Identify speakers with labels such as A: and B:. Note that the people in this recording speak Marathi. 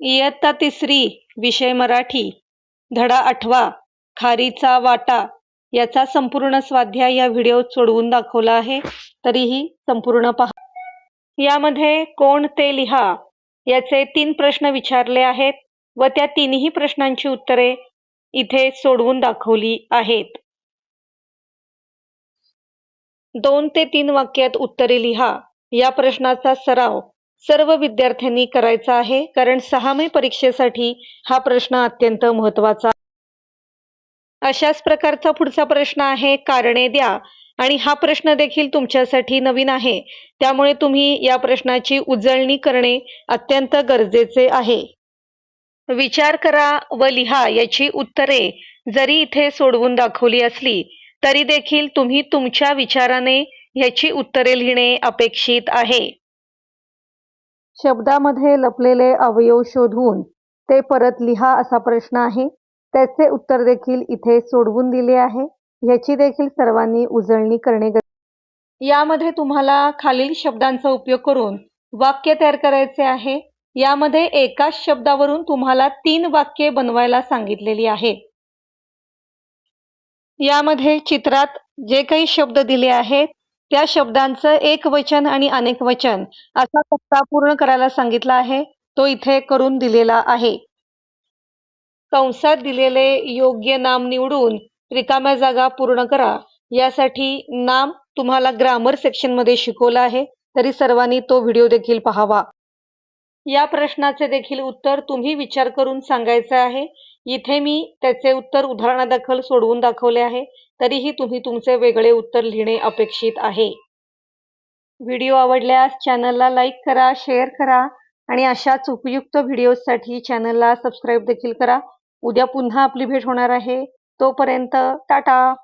A: इयत्ता तिसरी विषय मराठी धडा 8वा खारीचा वाटा याचा संपूर्ण स्वाध्याय या व्हिडिओत सोडवून दाखवला आहे. तरीही संपूर्ण पहा. यामध्ये कोण ते लिहा याचे 3 प्रश्न विचारले आहेत व त्या तिन्ही प्रश्नांची उत्तरे इथे सोडवून दाखवली आहेत. 2 ते 3 वाक्यात उत्तरे लिहा या प्रश्नाचा सराव सर्व विद्यार्थ्यांनी करायचा आहे, कारण 6वी परीक्षेसाठी हा प्रश्न अत्यंत महत्त्वाचा. अशाच प्रकारचा पुढचा प्रश्न आहे, कारणे द्या. आणि हा प्रश्न देखील तुमच्यासाठी नवीन आहे, त्यामुळे तुम्ही या प्रश्नाची उजळणी करणे अत्यंत गरजेचे आहे. विचार करा व लिहा याची उत्तरे जरी इथे सोडवून दाखवली असली तरी देखील तुम्ही तुमच्या विचाराने याची उत्तरे लिहिणे अपेक्षित आहे. शब्दामध्ये लपलेले अवयव शोधून ते परत लिहा असा प्रश्न आहे. त्याचे उत्तर देखील इथे सोडवून दिले आहे. याची देखील सर्वांनी उजळणी करणे गरजेचे. यामध्ये तुम्हाला खालील शब्दांचा उपयोग करून वाक्य तयार करायचे आहे. यामध्ये एकाच शब्दावरून तुम्हाला 3 वाक्ये बनवायला सांगितलेली आहेत. यामध्ये चित्रात जे काही शब्द दिले आहेत त्या शब्दांचं एकवचन आणि अनेकवचन असा तक्ता पूर्ण करायला सांगितला आहे. तो इथे करून दिलेला आहे. कंसात दिलेले योग्य नाम निवडून रिकाम्या जागा पूर्ण करा. यासाठी नाम तुम्हाला ग्रामर सेक्शनमध्ये शिकवलं आहे, तरी सर्वांनी तो व्हिडिओ देखील पाहावा. या प्रश्नाचे देखील उत्तर तुम्ही विचार करून सांगायचे आहे. इथे मी त्याचे उत्तर उदाहरणादाखल सोडवून दाखवले आहे, तरीही तुम्ही तुमचे वेगळे उत्तर लिहिणे अपेक्षित आहे. व्हिडिओ आवडल्यास चॅनलला लाईक करा, शेअर करा आणि अशाच उपयुक्त व्हिडिओसाठी चॅनलला सबस्क्राईब देखील करा. उद्या पुन्हा आपली भेट होणार आहे. तोपर्यंत टाटा.